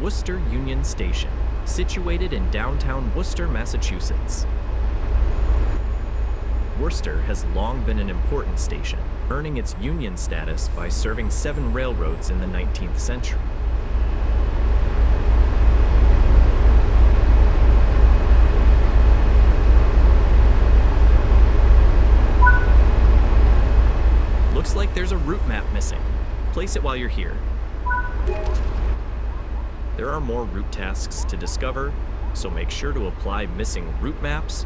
Worcester Union Station, situated in downtown Worcester, Massachusetts. Worcester has long been an important station, earning its Union status by serving 7 railroads in the 19th century. Looks like there's a route map missing. Place it while you're here. There are more route tasks to discover, so make sure to apply missing route maps,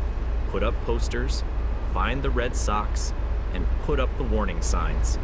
put up posters, find the red socks, and put up the warning signs.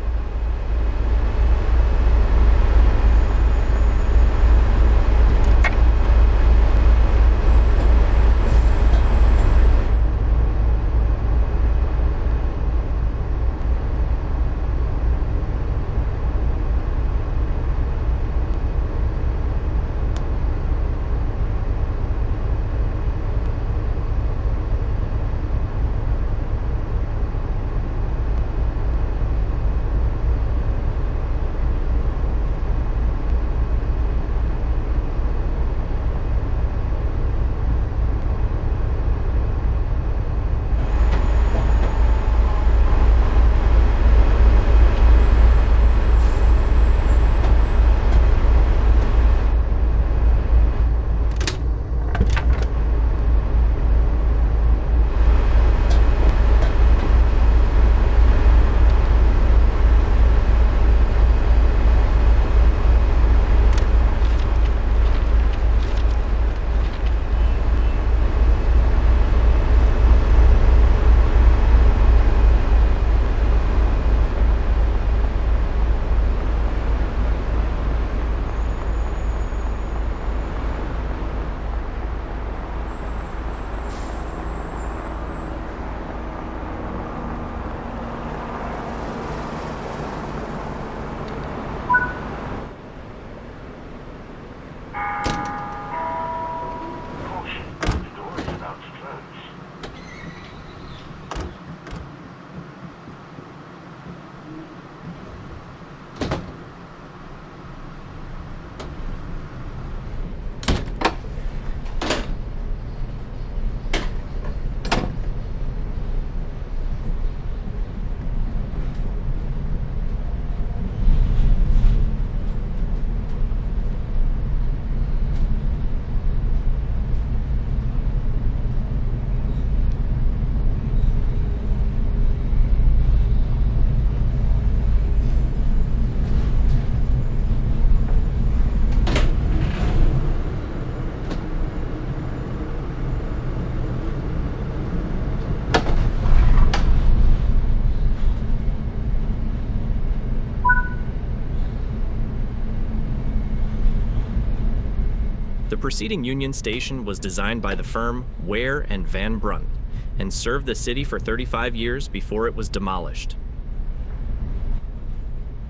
The preceding Union Station was designed by the firm Ware and Van Brunt and served the city for 35 years before it was demolished.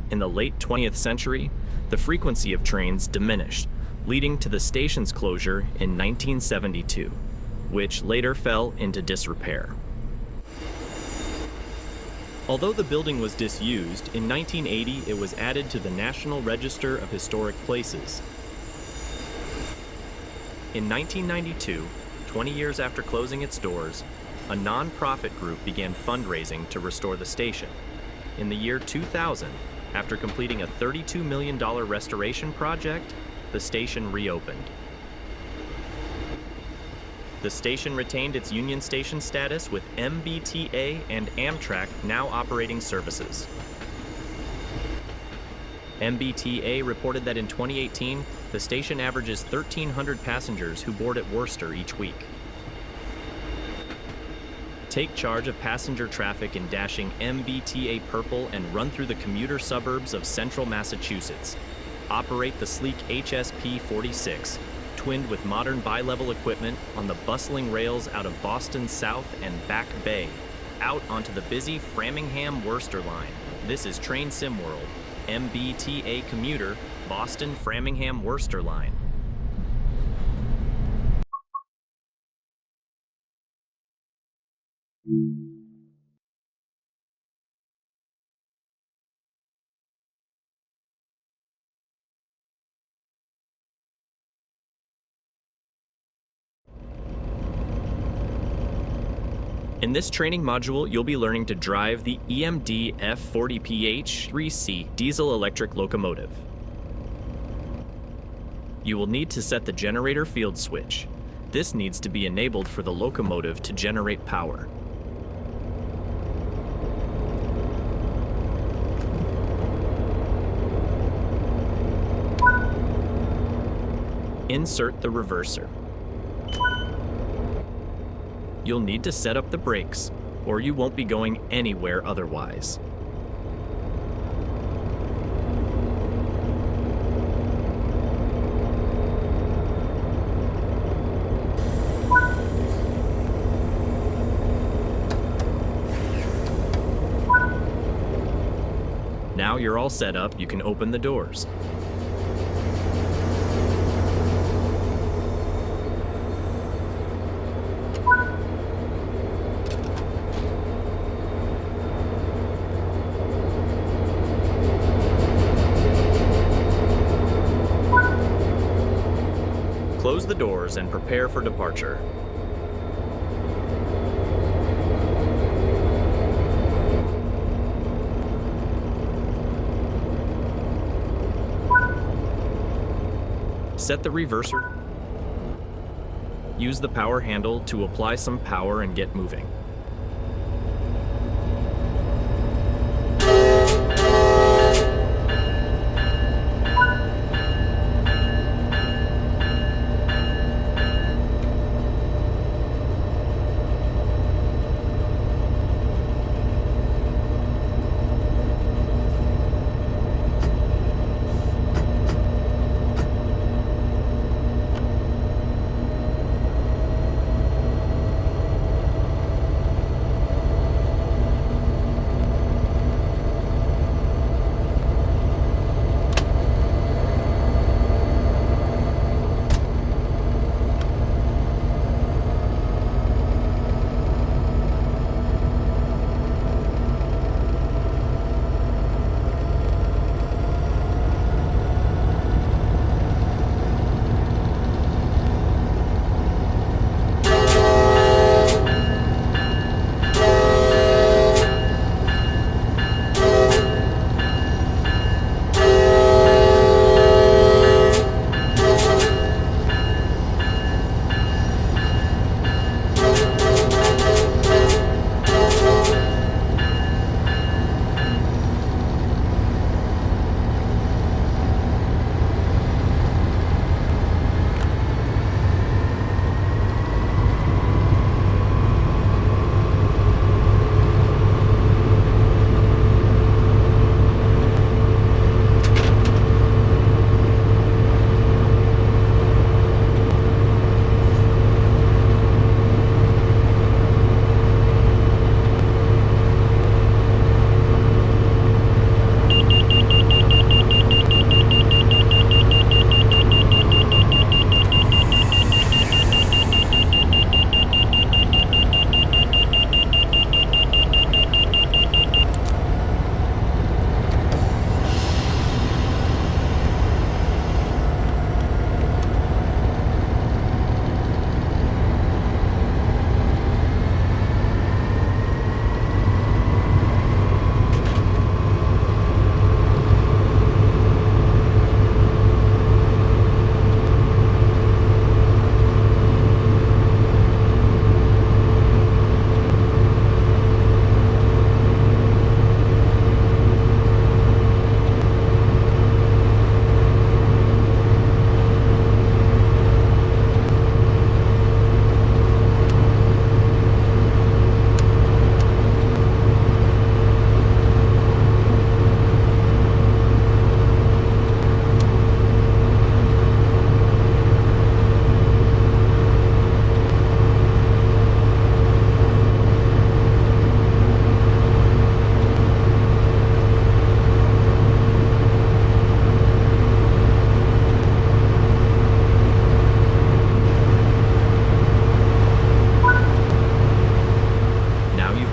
In the late 20th century, the frequency of trains diminished, leading to the station's closure in 1972, which later fell into disrepair. Although the building was disused, in 1980 it was added to the National Register of Historic Places. In 1992, 20 years after closing its doors, a non-profit group began fundraising to restore the station. In the year 2000, after completing a $32 million restoration project, the station reopened. The station retained its Union Station status with MBTA and Amtrak now operating services. MBTA reported that in 2018, the station averages 1,300 passengers who board at Worcester each week. Take charge of passenger traffic in dashing MBTA Purple and run through the commuter suburbs of central Massachusetts. Operate the sleek HSP 46, twinned with modern bi-level equipment on the bustling rails out of Boston South and Back Bay, out onto the busy Framingham-Worcester line. This is Train Sim World, MBTA commuter, Boston Framingham-Worcester line. In this training module, you'll be learning to drive the EMD F40PH 3C diesel-electric locomotive. You will need to set the generator field switch. This needs to be enabled for the locomotive to generate power. Insert the reverser. You'll need to set up the brakes, or you won't be going anywhere otherwise. Now you're all set up, you can open the doors. Close the doors and prepare for departure. Set the reverser. Use the power handle to apply some power and get moving.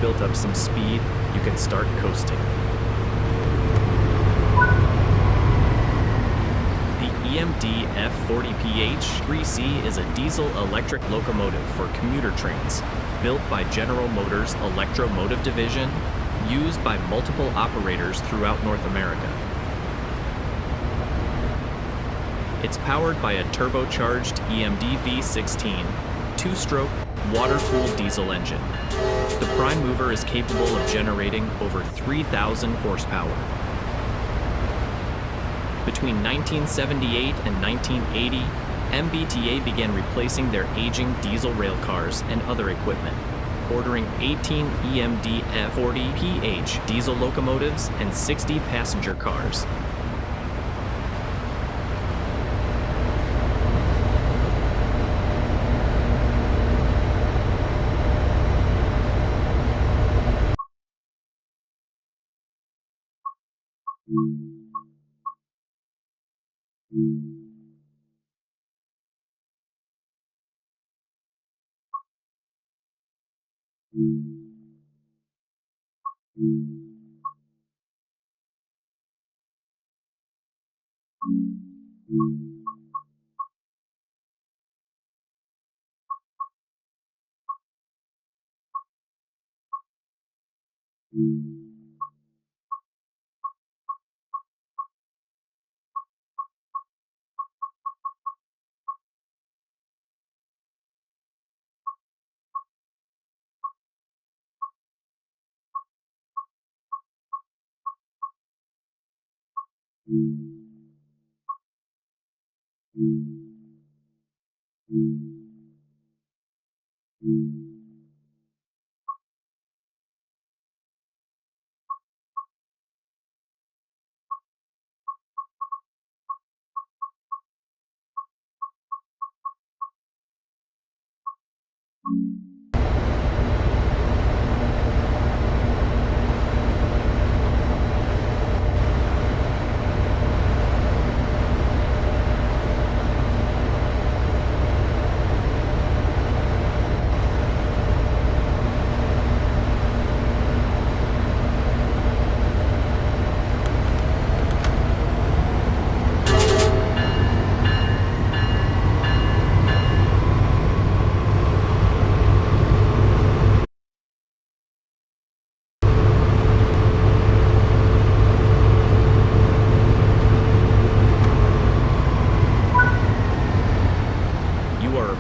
built up some speed, you can start coasting. The EMD F40PH 3C is a diesel-electric locomotive for commuter trains. built by General Motors' Electromotive Division, used by multiple operators throughout North America. It's powered by a turbocharged EMD V16, two-stroke, water-cooled diesel engine. The prime mover is capable of generating over 3,000 horsepower. Between 1978 and 1980, MBTA began replacing their aging diesel rail cars and other equipment, ordering 18 EMD F40PH diesel locomotives and 60 passenger cars.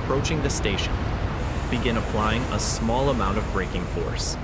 Approaching the station, begin applying a small amount of braking force.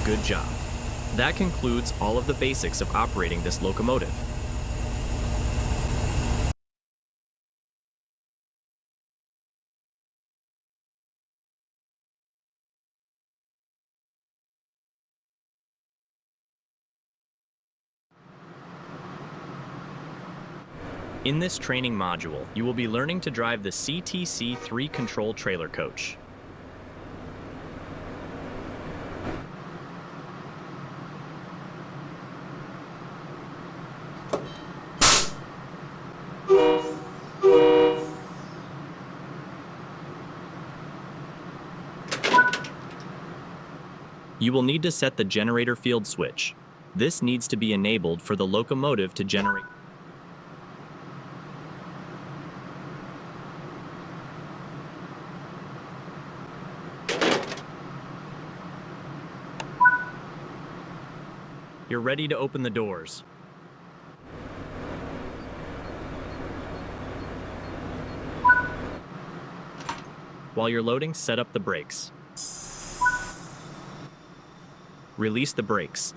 Good job. That concludes all of the basics of operating this locomotive. In this training module, you will be learning to drive the CTC-3 control trailer coach. You will need to set the generator field switch. This needs to be enabled for the locomotive to generate. You're ready to open the doors. While you're loading, set up the brakes. Release the brakes.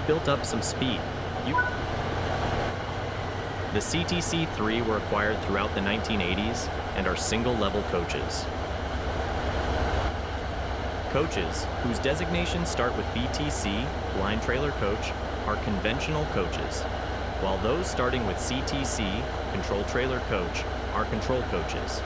Built up some speed. The CTC-3 were acquired throughout the 1980s and are single-level coaches. Coaches, whose designations start with BTC, blind trailer coach, are conventional coaches, while those starting with CTC, control trailer coach, are control coaches.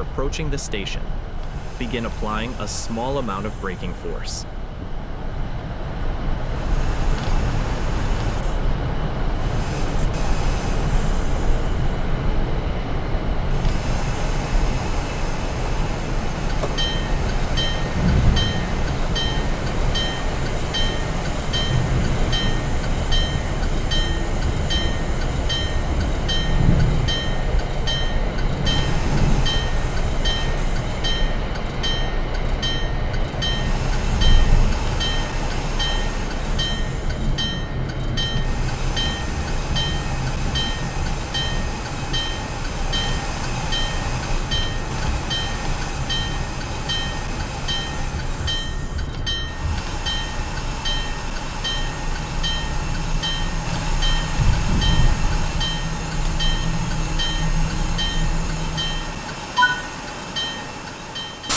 approaching the station. Begin applying a small amount of braking force.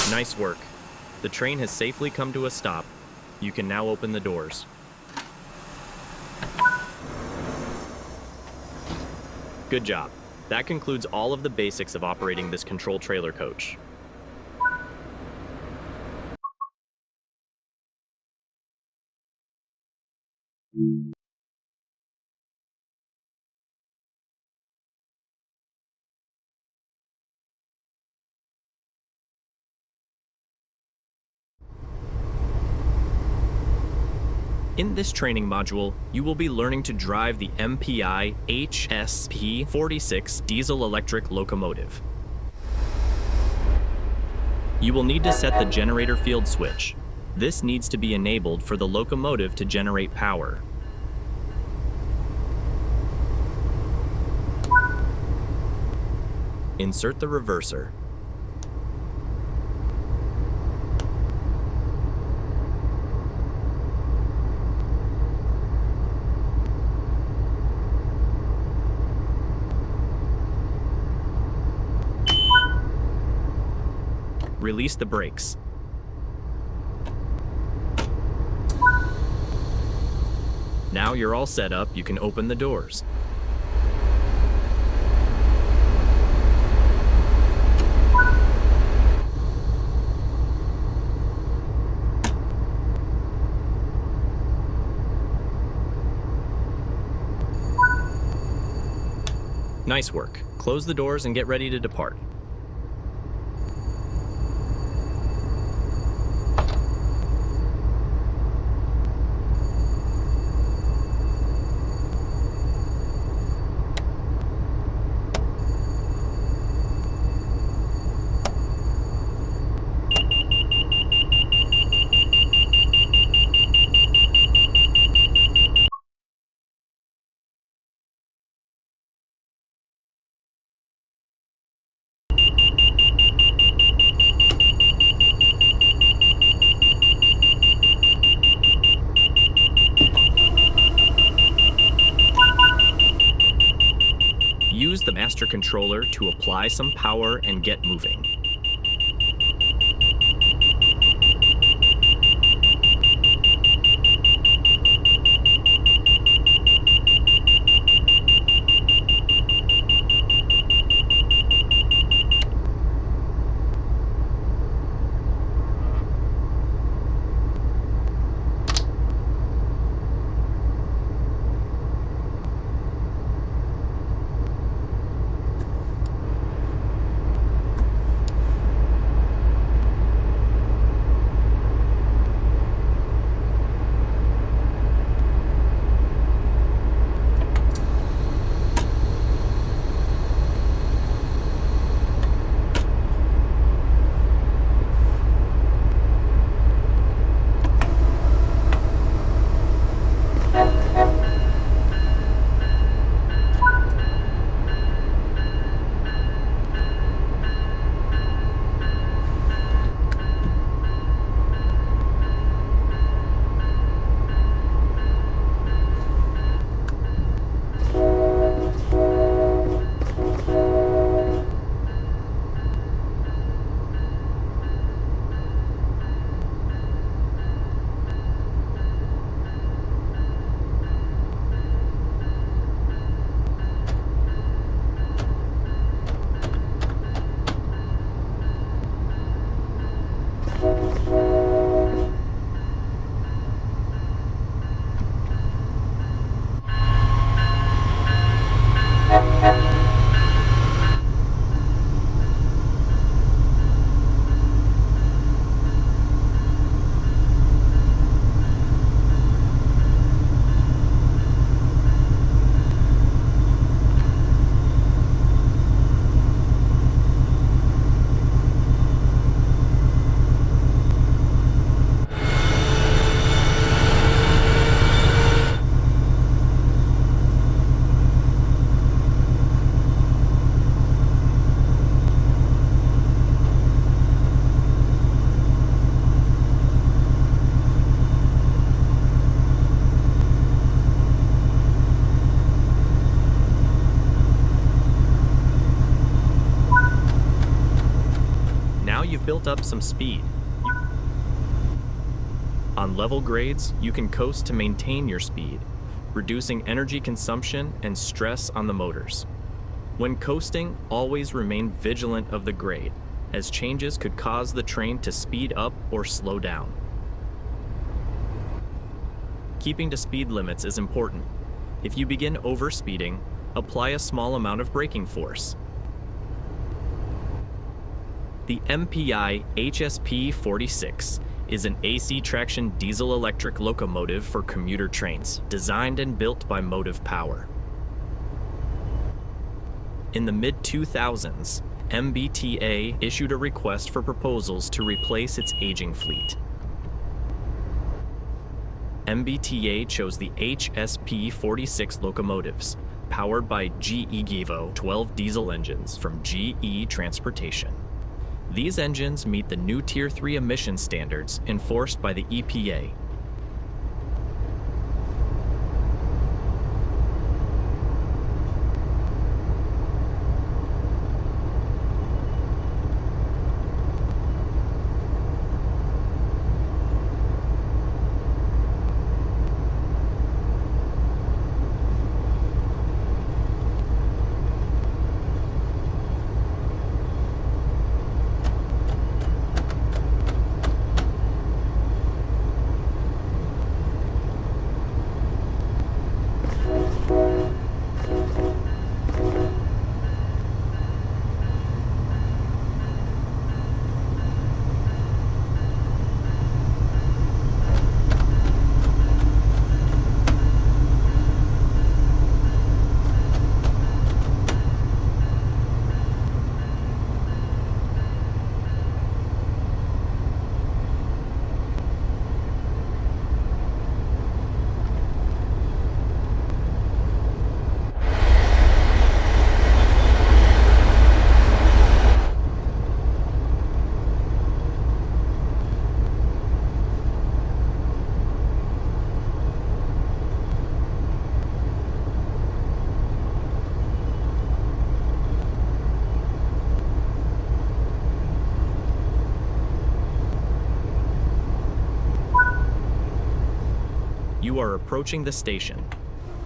Nice work. The train has safely come to a stop. You can now open the doors. Good job. That concludes all of the basics of operating this control trailer coach. In this training module, you will be learning to drive the MPI HSP-46 diesel-electric locomotive. You will need to set the generator field switch. This needs to be enabled for the locomotive to generate power. Insert the reverser. Release the brakes. Now you're all set up, you can open the doors. Nice work. Close the doors and get ready to depart. Use the master controller to apply some power and get moving. built up some speed. On level grades, you can coast to maintain your speed, reducing energy consumption and stress on the motors. When coasting, always remain vigilant of the grade, as changes could cause the train to speed up or slow down. Keeping to speed limits is important. If you begin overspeeding, apply a small amount of braking force. The MPI HSP 46 is an AC traction diesel-electric locomotive for commuter trains, designed and built by Motive Power. In the mid-2000s, MBTA issued a request for proposals to replace its aging fleet. MBTA chose the HSP 46 locomotives, powered by GE Gevo 12 diesel engines from GE Transportation. These engines meet the new Tier 3 emission standards enforced by the EPA. You are approaching the station.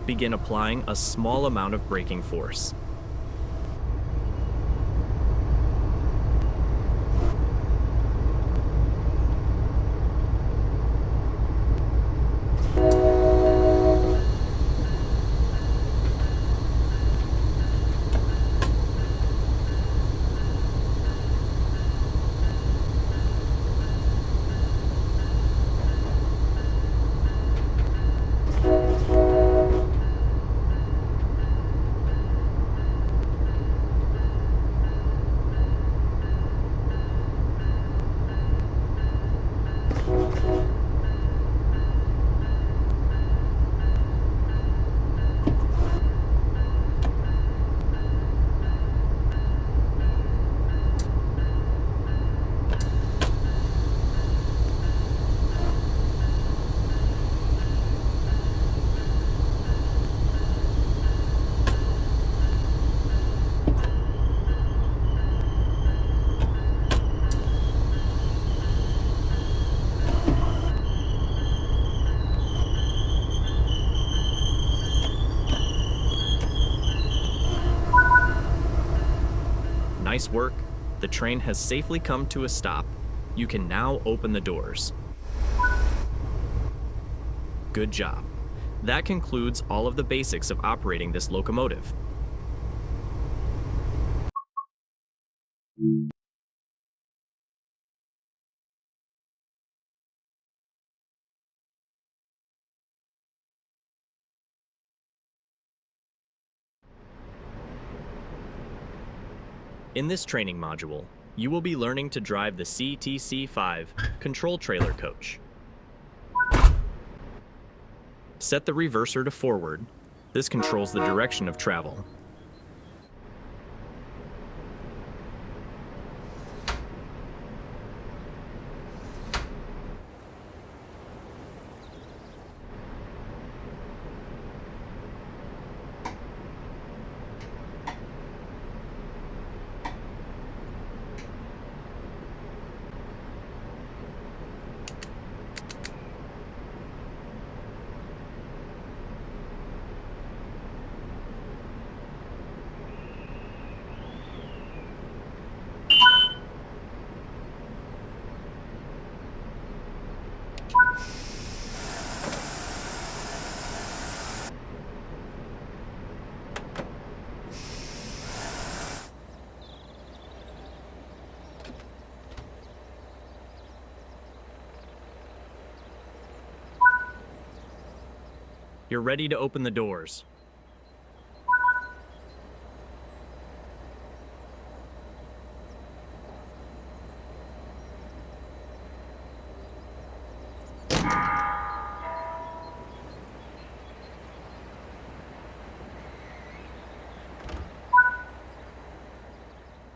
Begin applying a small amount of braking force. Nice work. The train has safely come to a stop. You can now open the doors. Good job. That concludes all of the basics of operating this locomotive. In this training module, you will be learning to drive the CTC-5 control trailer coach. Set the reverser to forward. This controls the direction of travel. You're ready to open the doors.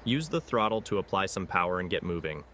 Use the throttle to apply some power and get moving.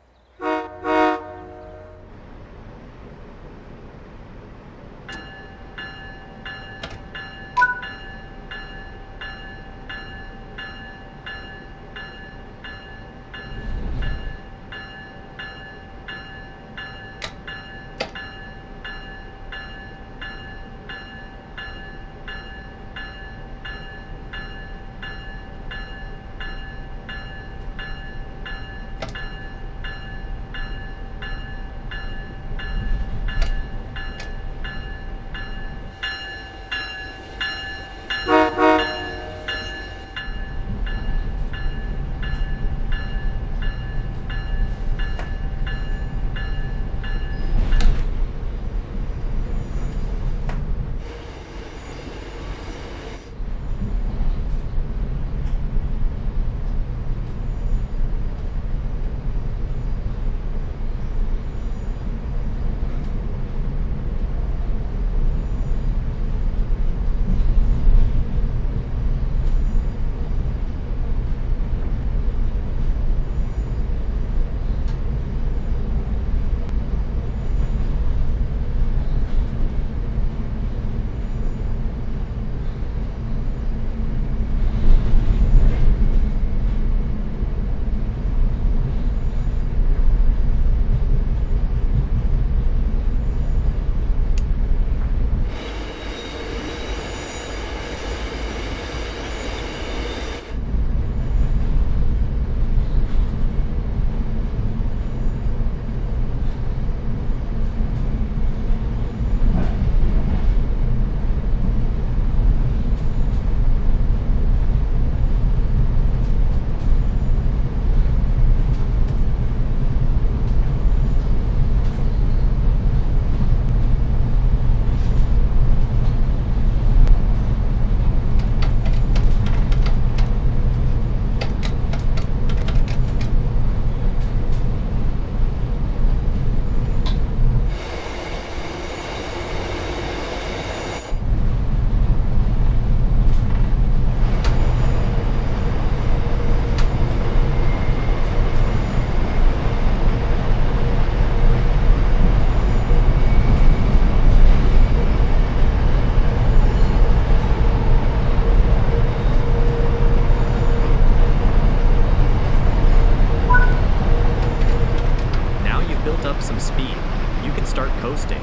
Some speed, you can start coasting.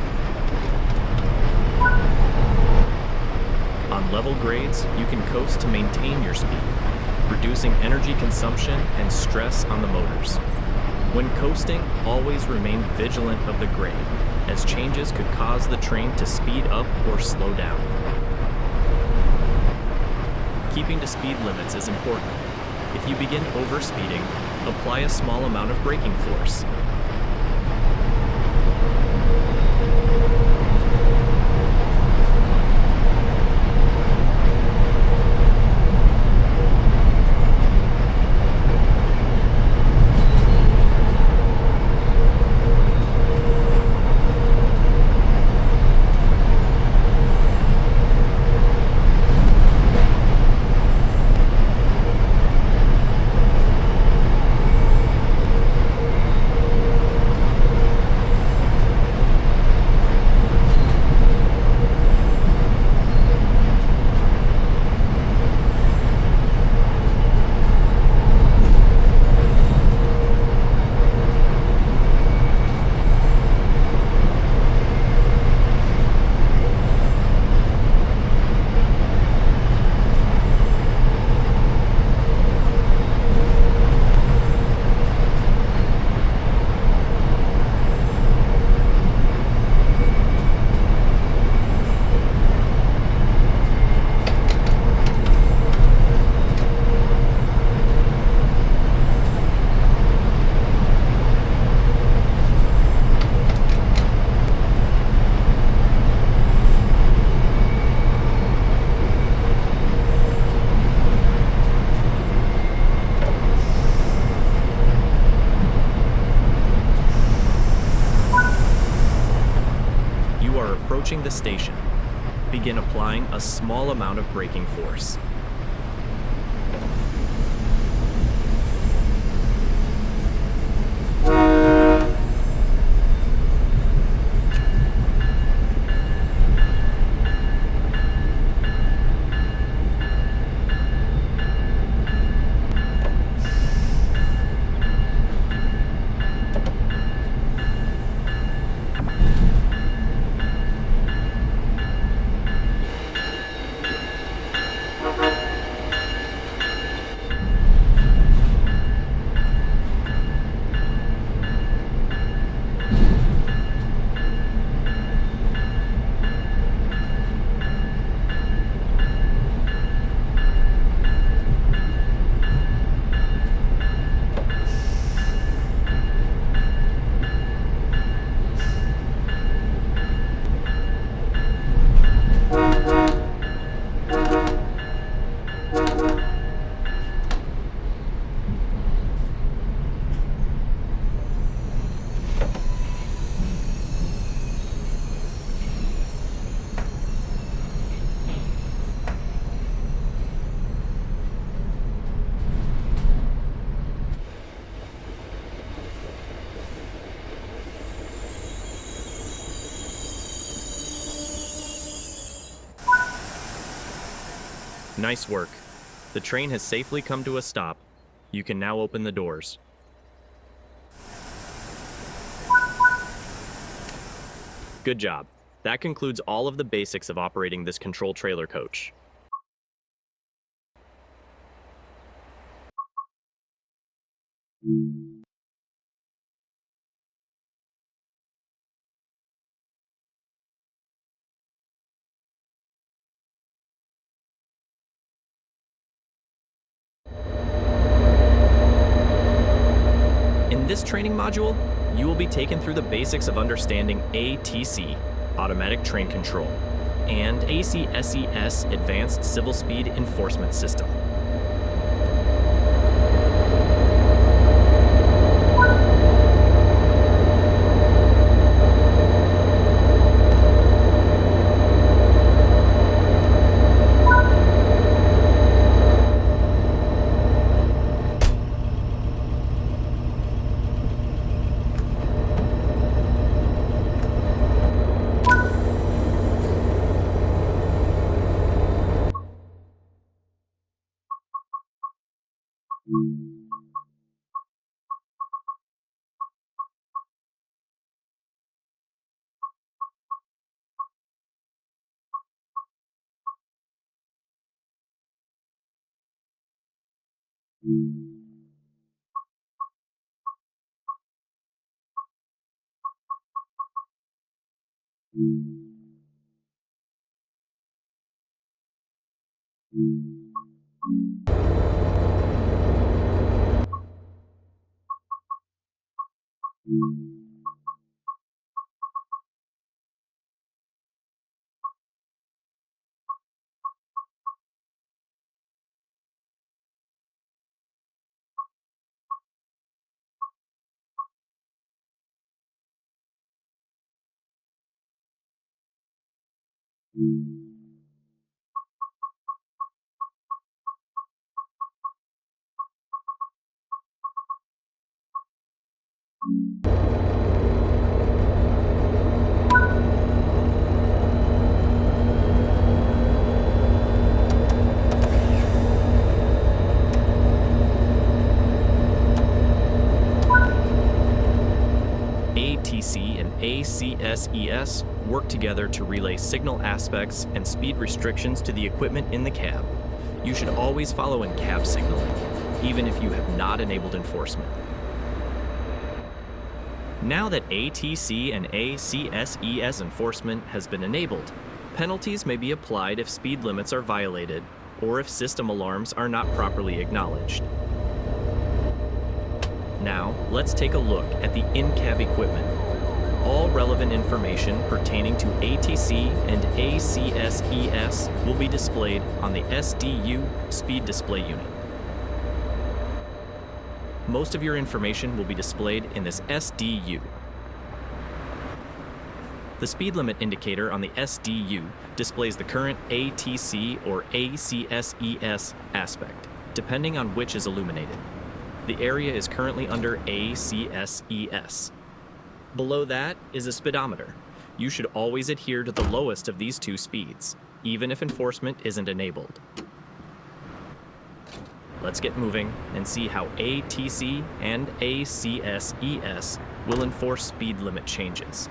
On level grades, you can coast to maintain your speed, reducing energy consumption and stress on the motors. When coasting, always remain vigilant of the grade, as changes could cause the train to speed up or slow down. Keeping to speed limits is important. If you begin overspeeding, apply a small amount of braking force. approaching the station, begin applying a small amount of braking force. Nice work. The train has safely come to a stop. You can now open the doors. Good job. That concludes all of the basics of operating this control trailer coach. In this training module, you will be taken through the basics of understanding ATC, Automatic Train Control, and ACSES, Advanced Civil Speed Enforcement System. ATC and ACSES work together to relay signal aspects and speed restrictions to the equipment in the cab. You should always follow in-cab signaling, even if you have not enabled enforcement. Now that ATC and ACSES enforcement has been enabled, penalties may be applied if speed limits are violated or if system alarms are not properly acknowledged. Now, let's take a look at the in-cab equipment. All relevant information pertaining to ATC and ACSES will be displayed on the SDU Speed Display Unit. Most of your information will be displayed in this SDU. The speed limit indicator on the SDU displays the current ATC or ACSES aspect, depending on which is illuminated. The area is currently under ACSES. Below that is a speedometer. You should always adhere to the lowest of these two speeds, even if enforcement isn't enabled. Let's get moving and see how ATC and ACSES will enforce speed limit changes.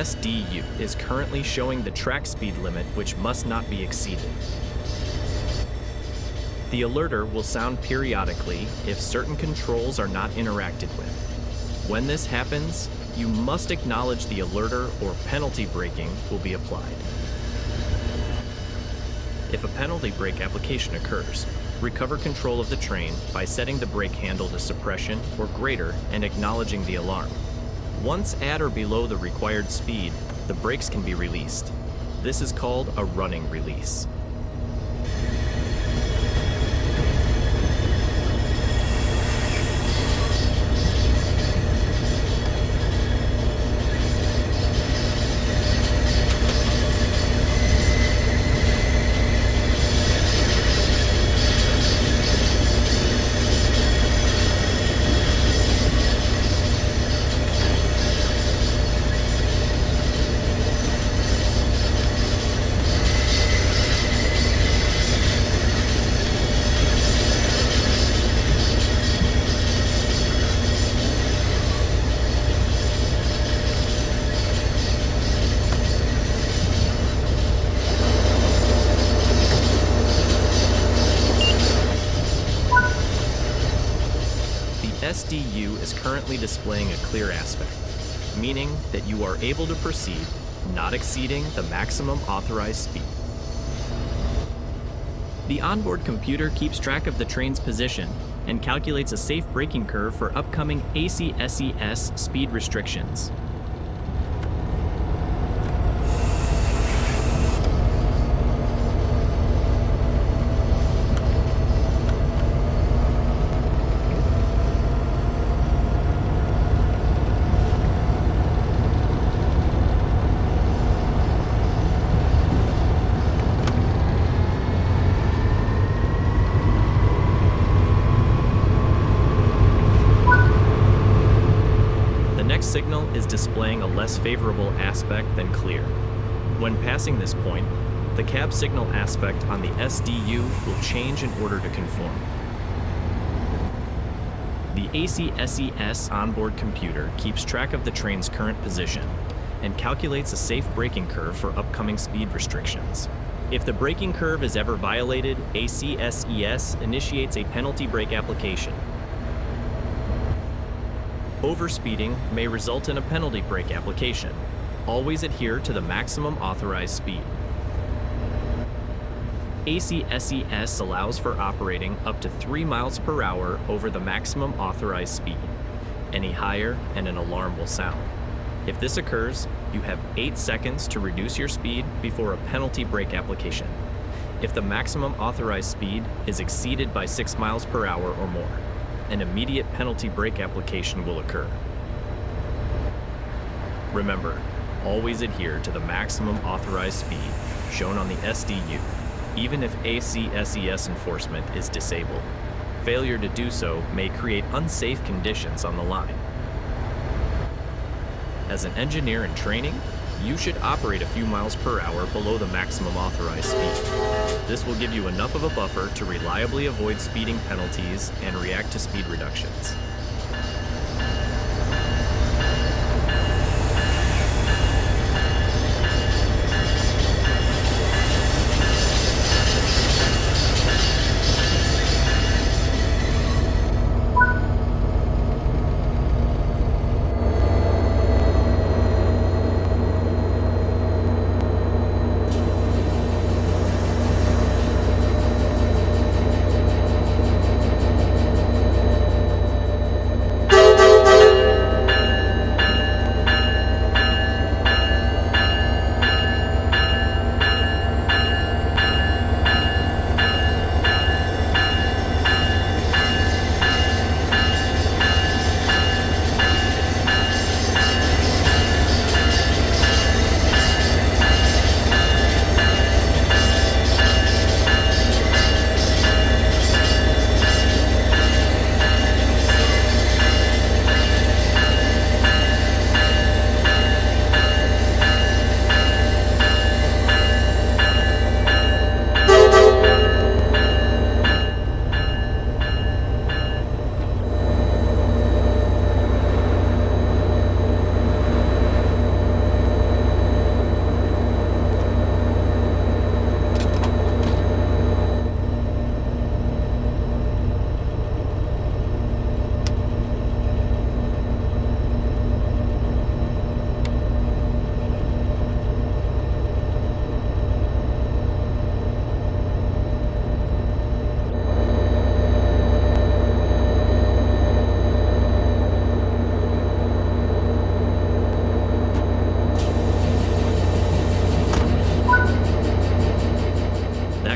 SDU is currently showing the track speed limit, which must not be exceeded. The alerter will sound periodically if certain controls are not interacted with. When this happens, you must acknowledge the alerter or penalty braking will be applied. If a penalty brake application occurs, recover control of the train by setting the brake handle to suppression or greater and acknowledging the alarm. Once at or below the required speed, the brakes can be released. This is called a running release. SDU is currently displaying a clear aspect, meaning that you are able to proceed, not exceeding the maximum authorized speed. The onboard computer keeps track of the train's position and calculates a safe braking curve for upcoming ACSES speed restrictions. is displaying a less favorable aspect than clear. When passing this point, the cab signal aspect on the SDU will change in order to conform. The ACSES onboard computer keeps track of the train's current position and calculates a safe braking curve for upcoming speed restrictions. If the braking curve is ever violated, ACSES initiates a penalty brake application. Overspeeding may result in a penalty brake application. Always adhere to the maximum authorized speed. ACSES allows for operating up to 3 miles per hour over the maximum authorized speed. Any higher and an alarm will sound. If this occurs, you have 8 seconds to reduce your speed before a penalty brake application. If the maximum authorized speed is exceeded by 6 miles per hour or more, an immediate penalty brake application will occur. Remember, always adhere to the maximum authorized speed shown on the SDU, even if ACSES enforcement is disabled. Failure to do so may create unsafe conditions on the line. As an engineer in training, you should operate a few miles per hour below the maximum authorized speed. This will give you enough of a buffer to reliably avoid speeding penalties and react to speed reductions.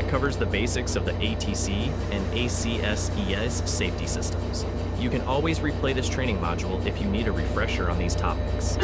Covers the basics of the ATC and ACSES safety systems. You can always replay this training module if you need a refresher on these topics.